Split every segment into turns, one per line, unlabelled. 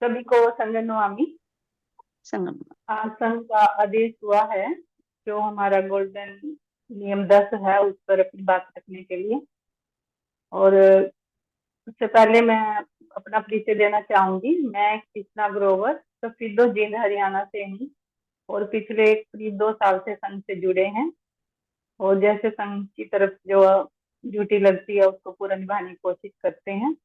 सभी को संगनवामी।
संगम।
आज संघ का आदेश हुआ है, जो हमारा गोल्डन नियम 10 है उस पर अपनी बात रखने के लिए। और उससे पहले मैं अपना परिचय देना चाहूंगी। मैं कृष्णा ग्रोवर सफीदो जींद हरियाणा से हूँ और पिछले करीब 2 साल से संघ से जुड़े हैं। और जैसे संघ की तरफ जो ड्यूटी लगती है उसको पूरा निभाने की कोशिश करते हैं।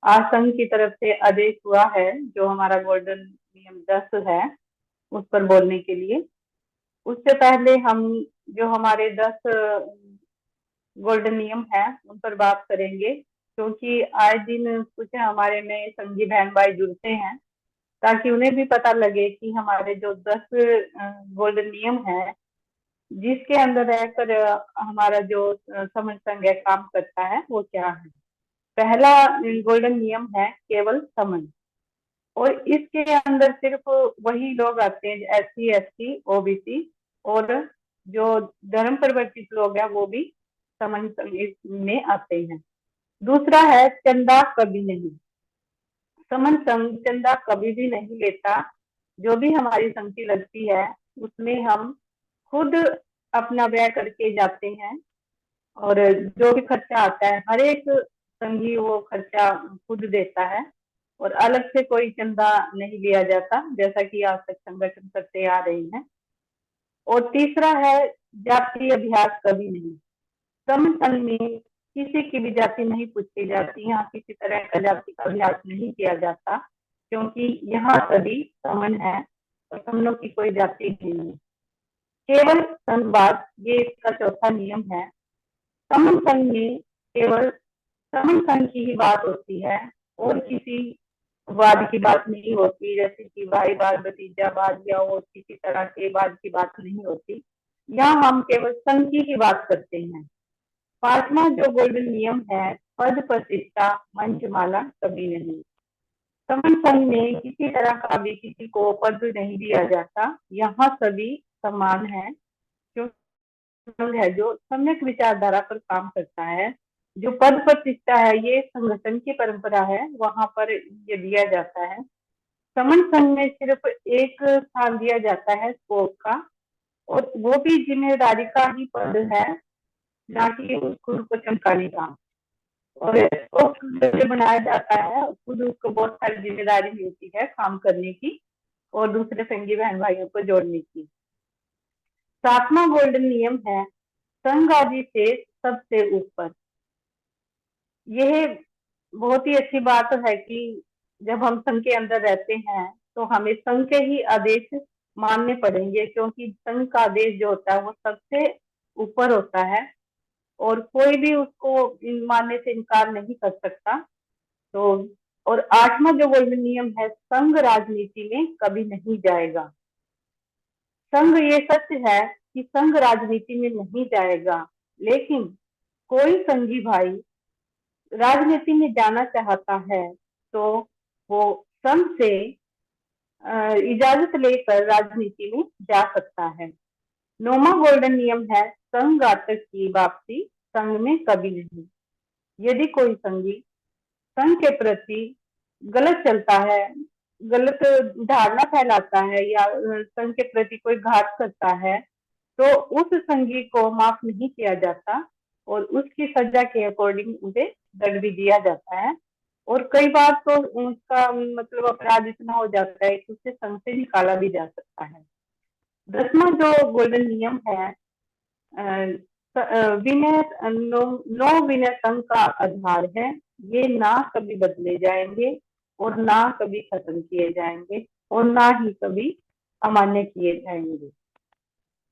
आज संघ की तरफ से आदेश हुआ है, जो हमारा गोल्डन नियम 10 है उस पर बोलने के लिए। उससे पहले हम जो हमारे 10 गोल्डन नियम है उन पर बात करेंगे, क्योंकि आए दिन कुछ हमारे में संगी बहन भाई जुड़ते हैं, ताकि उन्हें भी पता लगे कि हमारे जो 10 गोल्डन नियम है जिसके अंदर रहकर हमारा जो समन संघ है काम करता है वो क्या है। पहला गोल्डन नियम है केवल समन। और इसके अंदर सिर्फ वही लोग आते हैं, SC, ST, OBC और जो धर्म परिवर्तित लोग हैं वो भी समन में आते हैं। दूसरा है चंदा कभी नहीं। समन संघ चंदा कभी भी नहीं लेता। जो भी हमारी संगति लगती है उसमें हम खुद अपना व्यय करके जाते हैं। और जो भी खर्चा आता है हर एक संघी वो खर्चा खुद देता है और अलग से कोई चंदा नहीं लिया जाता, जैसा कि आज तक संगठन करते आ रहे हैं। और तीसरा है जाति अभ्यास कभी नहीं। संघ में किसी की भी जाति नहीं पूछी जाती, यहाँ किसी तरह का जाति का अभ्यास नहीं किया जाता, क्योंकि यहाँ सभी समन है और समनों की कोई जाति नहीं है। केवल संघवाद ये इसका चौथा नियम है। समन संघ में केवल समन संघ की ही बात होती है और किसी वाद की बात नहीं होती, जैसे कि भाईवाद, भतीजावाद या और किसी तरह के वाद की बात नहीं होती। यहाँ हम केवल संघ की ही बात करते हैं। पांचवा जो गोल्डन नियम है पद प्रतिष्ठा मंचमाला कभी नहीं। समन संघ में किसी तरह का भी किसी को पद नहीं दिया जाता, यहाँ सभी समान है। क्योंकि संघ है जो सम्यक विचारधारा पर काम करता है। जो पद प्रतिष्ठा है ये संगठन की परंपरा है, वहां पर ये दिया जाता है। समन संघ में सिर्फ एक स्थान दिया जाता है स्पोक का, और वो भी जिम्मेदारी का ही पद है, ना कि खुद को चमकाने का। और स्पोक जो बनाया जाता है खुद उसको बहुत सारी जिम्मेदारी मिलती है काम करने की और दूसरे संगी बहन भाइयों को जोड़ने की। सातवां गोल्डन नियम है संघ आदि से सबसे ऊपर। यह बहुत ही अच्छी बात है कि जब हम संघ के अंदर रहते हैं तो हमें संघ के ही आदेश मानने पड़ेंगे, क्योंकि संघ का आदेश जो होता है वो सबसे ऊपर होता है और कोई भी उसको मानने से इनकार नहीं कर सकता। तो और आठवां जो गोल्डन नियम है संघ राजनीति में कभी नहीं जाएगा। संघ ये सत्य है कि संघ राजनीति में नहीं जाएगा, लेकिन कोई संघी भाई राजनीति में जाना चाहता है तो वो संघ से इजाजत लेकर राजनीति में जा सकता है। नौवां गोल्डन नियम है संघ घातक की वापसी संघ में कभी नहीं। यदि कोई संघी संघ के प्रति गलत चलता है, गलत धारणा फैलाता है या संघ के प्रति कोई घात करता है, तो उस संघी को माफ नहीं किया जाता और उसकी सजा के अकॉर्डिंग उसे दंड भी दिया जाता है। और कई बार तो उसका मतलब अपराध इतना हो जाता है कि उसे संघ से निकाला भी जा सकता है। 10वां जो गोल्डन नियम है विनय नो विनय संघ का आधार है। ये ना कभी बदले जाएंगे और ना कभी खत्म किए जाएंगे और ना ही कभी अमान्य किए जाएंगे।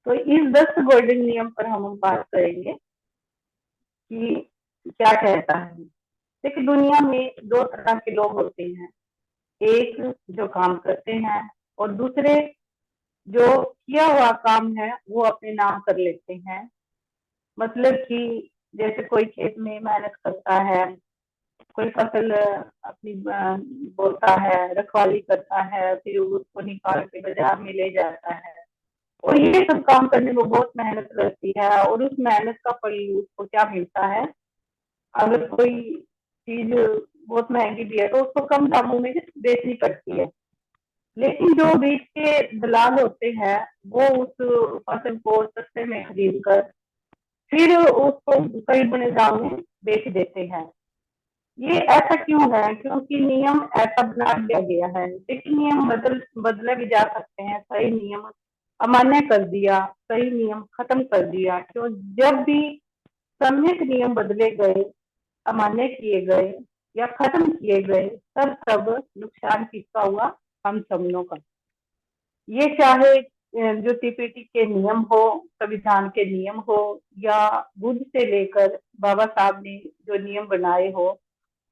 तो इस 10 गोल्डन नियम पर हम बात करेंगे कि क्या कहता है। देखिए दुनिया में दो तरह के लोग होते हैं, एक जो काम करते हैं और दूसरे जो किया हुआ काम है वो अपने नाम कर लेते हैं। मतलब कि जैसे कोई खेत में मेहनत करता है, कोई फसल अपनी बोता है, रखवाली करता है, फिर उसको निकाल के बाजार में ले जाता है और ये सब काम करने में बहुत मेहनत लगती है और उस मेहनत का फल उसको क्या मिलता है। अगर कोई चीज बहुत महंगी भी है, तो उसको कम दामों में बेचनी पड़ती है। लेकिन जो बीच के दलाल होते हैं वो उस फसल को सस्ते में खरीद कर फिर उसको कई गुने दाम में बेच देते हैं। ये ऐसा क्यों है? क्योंकि नियम ऐसा बना दिया गया है, लेकिन नियम बदले भी जा सकते हैं। सही नियम अमान्य कर दिया, सही नियम खत्म कर दिया। तो जब भी सम्यक नियम बदले गए, अमान्य किए गए या खत्म किए गए, तब सब नुकसान किसका हुआ? हम सबनों का। ये चाहे जो टीपीटी के नियम हो, संविधान के नियम हो, या बुद्ध से लेकर बाबा साहब ने जो नियम बनाए हो,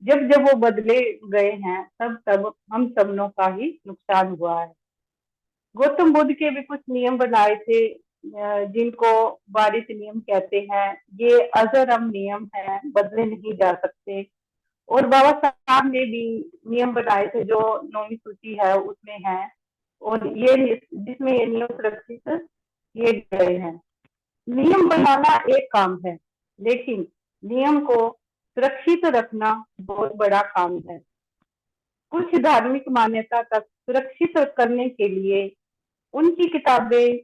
जब जब वो बदले गए हैं तब तब हम सबनों का ही नुकसान हुआ है। गौतम बुद्ध के भी कुछ नियम बनाए थे जिनको वारिस नियम कहते हैं। ये अजरम नियम है, बदले नहीं जा सकते। और बाबा साहब ने भी नियम बनाए थे जो 9वीं सूची है उसमें है, और ये जिसमें ये नियम सुरक्षित किए गए हैं। नियम बनाना एक काम है, लेकिन नियम को सुरक्षित रखना बहुत बड़ा काम है। कुछ धार्मिक मान्यता तक सुरक्षित करने के लिए उनकी किताबें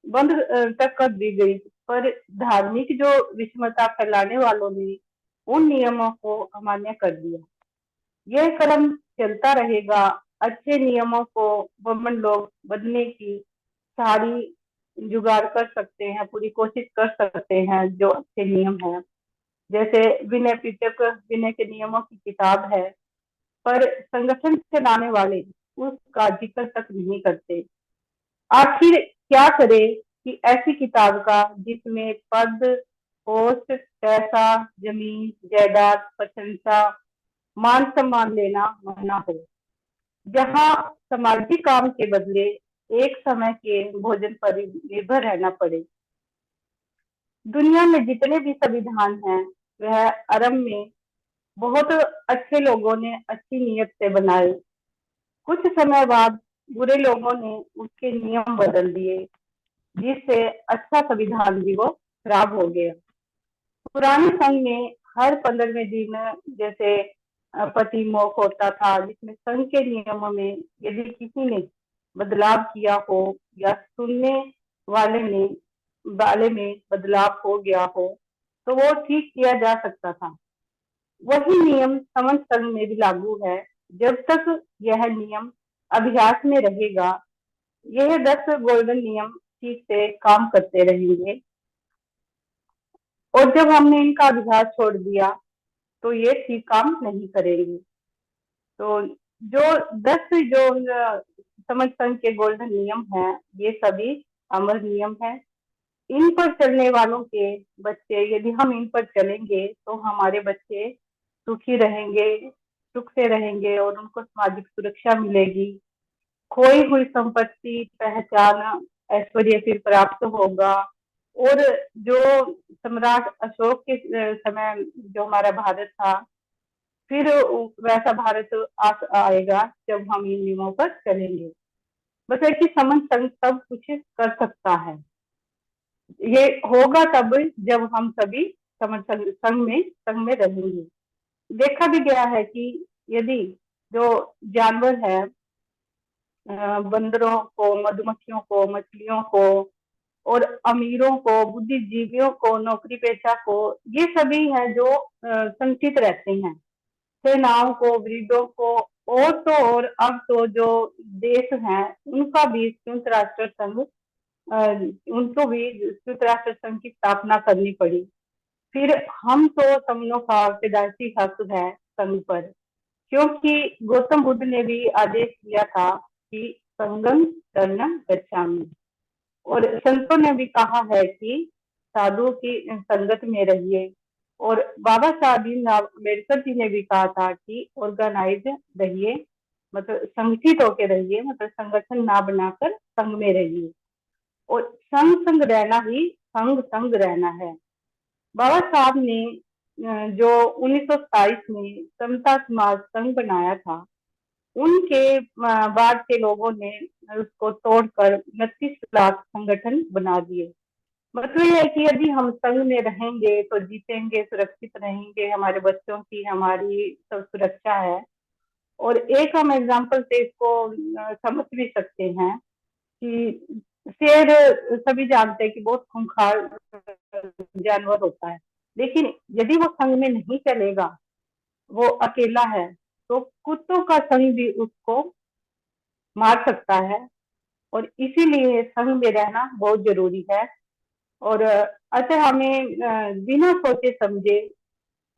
बंद तक कर दी गई, पर धार्मिक जो विषमता फैलाने वालों ने उन नियमों को अमान्य कर दिया। यह क्रम चलता रहेगा। अच्छे नियमों को वमन लोग बदलने की सारी जुगाड़ कर सकते हैं, पूरी कोशिश कर सकते हैं। जो अच्छे नियम है, जैसे विनय पिटक विनय के नियमों की किताब है, पर संगठन चलाने वाले उसका जिक्र तक नहीं करते। आखिर क्या करे कि ऐसी किताब का जिसमें पद, पोस्ट, पैसा, जमीन, जायदाद, प्रशंसा, मान सम्मान लेना मना हो, जहाँ सामाजिक काम के बदले एक समय के भोजन पर निर्भर रहना पड़े। दुनिया में जितने भी संविधान हैं वह आरंभ में बहुत अच्छे लोगों ने अच्छी नीयत से बनाए। कुछ समय बाद बुरे लोगों ने उसके नियम बदल दिए, जिससे अच्छा संविधान भी वो खराब हो गया। पुराने संघ में हर 15वें दिन जैसे पति मोक्ष होता था, जिसमें संघ के नियमों में यदि किसी ने बदलाव किया हो या सुनने वाले में बदलाव हो गया हो तो वो ठीक किया जा सकता था। वही नियम समस्त संघ में भी लागू है। जब तक यह नियम अभ्यास में रहेगा, यह 10 गोल्डन नियम ठीक से काम करते रहेंगे। और जब हमने इनका अभ्यास छोड़ दिया तो ये ठीक काम नहीं करेंगे। तो जो 10 जो समझ संघ के गोल्डन नियम है, ये सभी अमर नियम है। इन पर चलने वालों के बच्चे, यदि हम इन पर चलेंगे तो हमारे बच्चे सुखी रहेंगे, सुख से रहेंगे और उनको सामाजिक सुरक्षा मिलेगी। खोई हुई संपत्ति, पहचान, ऐश्वर्य फिर प्राप्त होगा। और जो सम्राट अशोक के समय जो हमारा भारत था, फिर वैसा भारत आएगा जब हम इन नियमों पर चलेंगे। बस है कि समन संघ सब कुछ कर सकता है। ये होगा तब जब हम सभी समन संघ में रहेंगे। देखा भी गया है कि यदि जो जानवर है, बंदरों को, मधुमक्खियों को, मछलियों को और अमीरों को, बुद्धिजीवियों को, नौकरी पेशा को, ये सभी हैं जो संचित रहते हैं। सेनाओं को, वृद्धों को, और तो और अब तो जो देश हैं उनका भी संयुक्त राष्ट्र संघ, उनको भी संयुक्त राष्ट्र संघ की स्थापना करनी पड़ी। फिर हम तो सबनों का पैदाइशी हक है संघ पर, क्योंकि गौतम बुद्ध ने भी आदेश दिया था कि संगम शरणं गच्छामि, और संतों ने भी कहा है कि साधु की संगत में रहिए। और बाबा साहब अम्बेडकर जी ने भी कहा था कि ऑर्गेनाइज रहिए, मतलब संगठित होकर रहिए, मतलब संगठन ना बनाकर संघ में रहिए। और संग रहना ही संग रहना है। बाबा साहब ने जो 1927 में समता समाज संघ बनाया था, उनके बाद के लोगों ने उसको तोड़कर 29 लाख संगठन बना दिए। मतलब ये है कि यदि हम संग में रहेंगे तो जीतेंगे, सुरक्षित रहेंगे, हमारे बच्चों की, हमारी सब सुरक्षा है। और एक हम एग्जाम्पल से इसको समझ भी सकते हैं कि शेर, सभी जानते हैं कि बहुत खूंखार जानवर होता है, लेकिन यदि वो संग में नहीं चलेगा, वो अकेला है, तो कुत्तों का संग भी उसको मार सकता है। और इसीलिए संग में रहना बहुत जरूरी है। और अतः हमें बिना सोचे समझे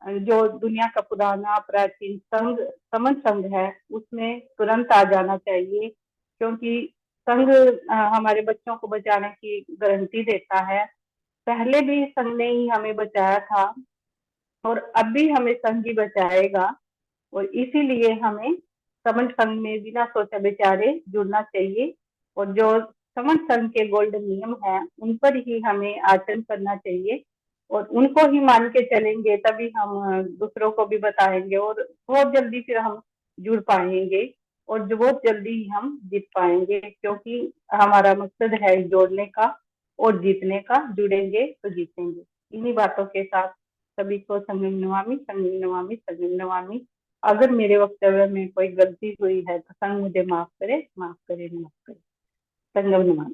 जो दुनिया का पुराना प्राचीन संघ, समन संघ है, उसमें तुरंत आ जाना चाहिए, क्योंकि संघ हमारे बच्चों को बचाने की गारंटी देता है। पहले भी संघ ने ही हमें बचाया था, और अब भी हमें संघ ही बचाएगा। और इसीलिए हमें समन संघ में बिना सोचे विचारे जुड़ना चाहिए। और जो समन संघ के गोल्डन नियम है, उन पर ही हमें आचरण करना चाहिए, और उनको ही मान के चलेंगे, तभी हम दूसरों को भी बताएंगे, और बहुत जल्दी फिर हम जुड़ पाएंगे, और जो बहुत जल्दी ही हम जीत पाएंगे, क्योंकि हमारा मकसद है जोड़ने का और जीतने का। जुड़ेंगे तो जीतेंगे। इन्हीं बातों के साथ सभी को संगम नमामि, संगम नमामि, संगम नमामि। अगर मेरे वक्तव्य में कोई गलती हुई है तो संग मुझे माफ करे, माफ करे, माफ करे। संगम नमामि।